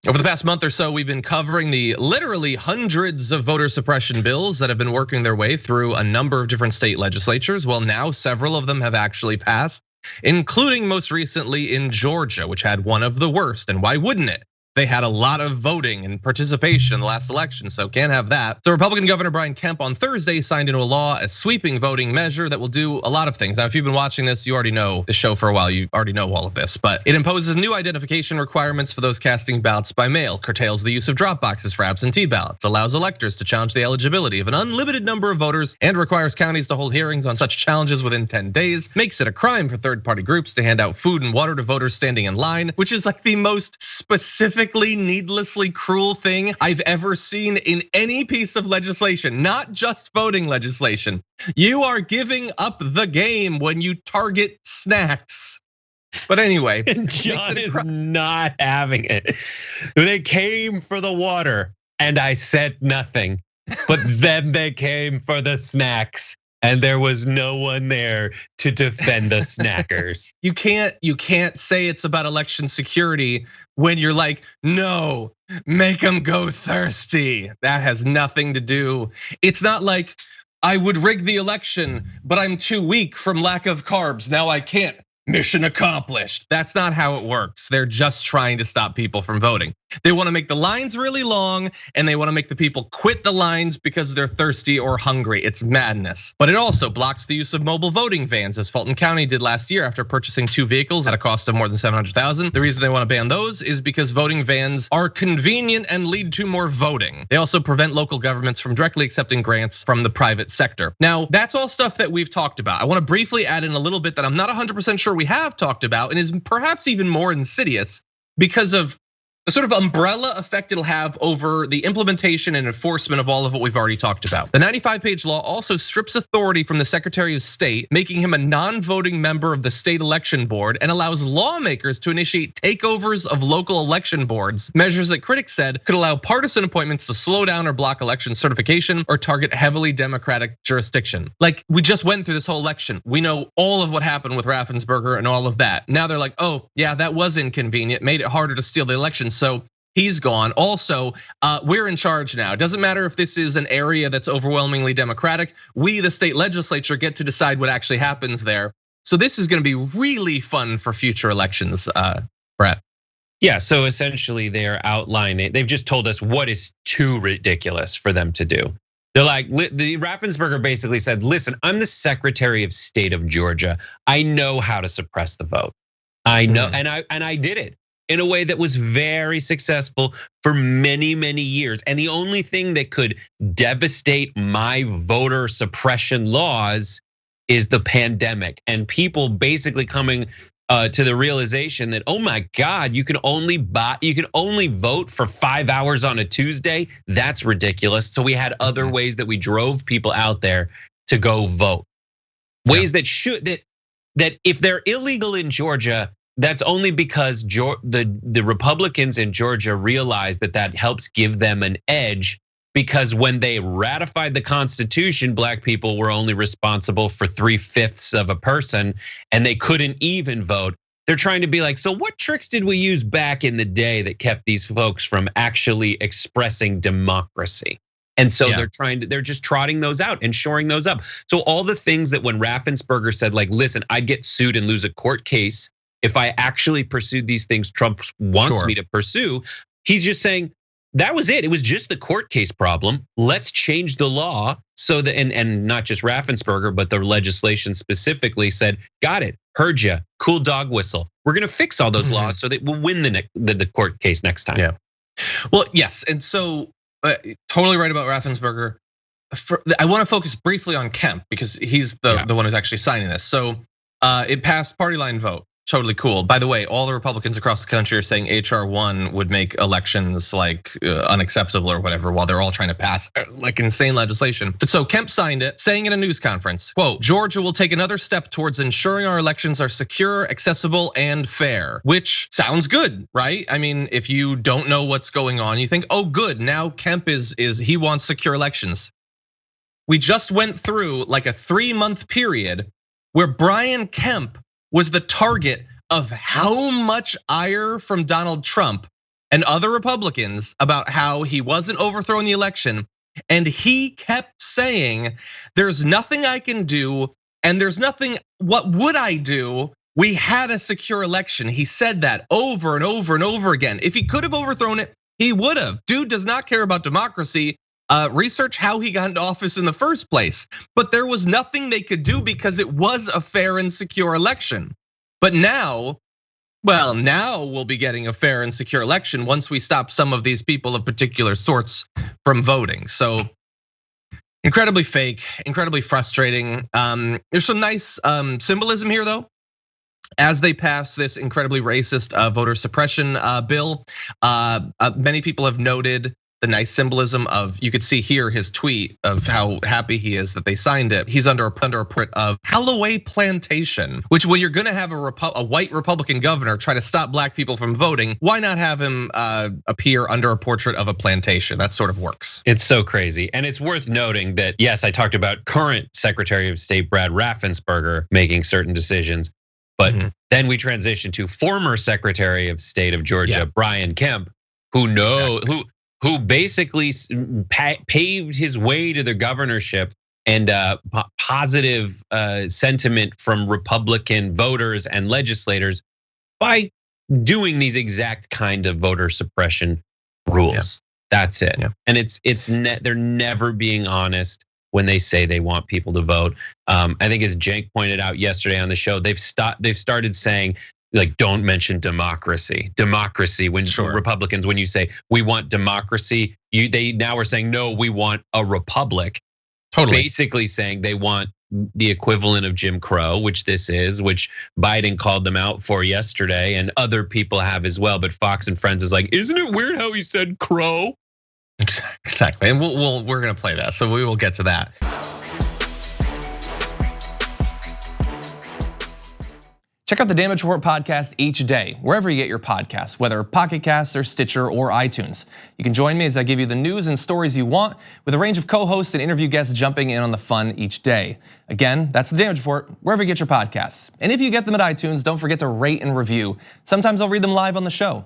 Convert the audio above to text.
Over the past month or so, we've been covering the literally hundreds of voter suppression bills that have been working their way through a number of different state legislatures. Well, now several of them have actually passed, including most recently in Georgia, which had one of the worst. And why wouldn't it? They had a lot of voting and participation in the last election, so can't have that. So Republican Governor Brian Kemp on Thursday signed into a law a sweeping voting measure that will do a lot of things. Now, if you've been watching this, you already know the show for a while, you already know all of this, but it imposes new identification requirements for those casting ballots by mail, curtails the use of drop boxes for absentee ballots, allows electors to challenge the eligibility of an unlimited number of voters, and requires counties to hold hearings on such challenges within 10 days, makes it a crime for third-party groups to hand out food and water to voters standing in line, which is like the most specific needlessly cruel thing I've ever seen in any piece of legislation, not just voting legislation. You are giving up the game when you target snacks. But anyway, John is not having it. They came for the water and I said nothing, but then they came for the snacks. And there was no one there to defend the snackers. You can't say it's about election security when you're like, no, make them go thirsty. That has nothing to do. It's not like I would rig the election, but I'm too weak from lack of carbs. Now I can't. Mission accomplished. That's not how it works. They're just trying to stop people from voting. They want to make the lines really long and they want to make the people quit the lines because they're thirsty or hungry. It's madness. But it also blocks the use of mobile voting vans, as Fulton County did last year after purchasing 2 vehicles at a cost of more than $700,000. The reason they want to ban those is because voting vans are convenient and lead to more voting. They also prevent local governments from directly accepting grants from the private sector. Now, that's all stuff that we've talked about. I want to briefly add in a little bit that I'm not 100% sure we have talked about and is perhaps even more insidious because of the sort of umbrella effect it'll have over the implementation and enforcement of all of what we've already talked about. The 95-page law also strips authority from the Secretary of State, making him a non-voting member of the state election board, and allows lawmakers to initiate takeovers of local election boards, measures that critics said could allow partisan appointments to slow down or block election certification or target heavily Democratic jurisdiction. Like, we just went through this whole election. We know all of what happened with Raffensperger and all of that. Now they're like, oh yeah, that was inconvenient, made it harder to steal the election. So he's gone. Also, we're in charge now. It doesn't matter if this is an area that's overwhelmingly Democratic. We, the state legislature, get to decide what actually happens there. So this is going to be really fun for future elections, Brett. Yeah, so essentially they're outlining, they've just told us what is too ridiculous for them to do. They're like, the Raffensperger basically said, listen, I'm the Secretary of State of Georgia. I know how to suppress the vote. I know, and I did it in a way that was very successful for many, many years. And the only thing that could devastate my voter suppression laws is the pandemic and people basically coming to the realization that, oh my God, you can only vote for 5 hours on a Tuesday. That's ridiculous. So we had other ways that we drove people out there to go vote. Ways that if they're illegal in Georgia, that's only because the Republicans in Georgia realize that helps give them an edge, because when they ratified the Constitution, black people were only responsible for 3/5 of a person and they couldn't even vote. They're trying to be like, so what tricks did we use back in the day that kept these folks from actually expressing democracy? And so they're just trotting those out and shoring those up. So all the things that when Raffensperger said, like, listen, I'd get sued and lose a court case if I actually pursued these things Trump wants me to pursue, he's just saying that was it. It was just the court case problem. Let's change the law so that, and not just Raffensperger, but the legislation specifically said, got it, heard you, cool dog whistle. We're gonna fix all those laws so that we'll win the court case next time. Yeah. Well, yes, and so totally right about Raffensperger. I want to focus briefly on Kemp because he's the one who's actually signing this. So it passed party line vote. Totally cool. By the way, all the Republicans across the country are saying HR 1 would make elections like unacceptable or whatever, while they're all trying to pass like insane legislation. But so Kemp signed it, saying in a news conference, quote, Georgia will take another step towards ensuring our elections are secure, accessible, and fair, which sounds good, right? I mean, if you don't know what's going on, you think, oh, good, now Kemp he wants secure elections. We just went through like a 3-month period where Brian Kemp was the target of how much ire from Donald Trump and other Republicans about how he wasn't overthrowing the election. And he kept saying, there's nothing I can do, and there's nothing, what would I do? We had a secure election. He said that over and over and over again. If he could have overthrown it, he would have. Dude does not care about democracy. Research how he got into office in the first place. But there was nothing they could do because it was a fair and secure election. But now, well, now we'll be getting a fair and secure election once we stop some of these people of particular sorts from voting. So incredibly fake, incredibly frustrating. There's some nice symbolism here though. As they pass this incredibly racist voter suppression bill, many people have noted the nice symbolism of, you could see here his tweet of how happy he is that they signed it. He's under a portrait of Callaway Plantation, which when you're gonna have a white Republican governor try to stop black people from voting, why not have him appear under a portrait of a plantation? That sort of works. It's so crazy. And it's worth noting that, yes, I talked about current Secretary of State Brad Raffensperger making certain decisions, but then we transition to former Secretary of State of Georgia, Brian Kemp, who basically paved his way to the governorship and positive sentiment from Republican voters and legislators by doing these exact kind of voter suppression rules. That's it. And they're never being honest when they say they want people to vote. I think as Cenk pointed out yesterday on the show, they've started saying, like, don't mention democracy. Democracy, when Republicans, when you say we want democracy, they now are saying no, we want a republic. Totally. Basically saying they want the equivalent of Jim Crow, which this is, which Biden called them out for yesterday, and other people have as well. But Fox and Friends is like, isn't it weird how he said crow? Exactly, and we're gonna play that, so we will get to that. Check out the Damage Report podcast each day, wherever you get your podcasts, whether Pocket Casts or Stitcher or iTunes. You can join me as I give you the news and stories you want, with a range of co-hosts and interview guests jumping in on the fun each day. Again, that's the Damage Report, wherever you get your podcasts. And if you get them at iTunes, don't forget to rate and review. Sometimes I'll read them live on the show.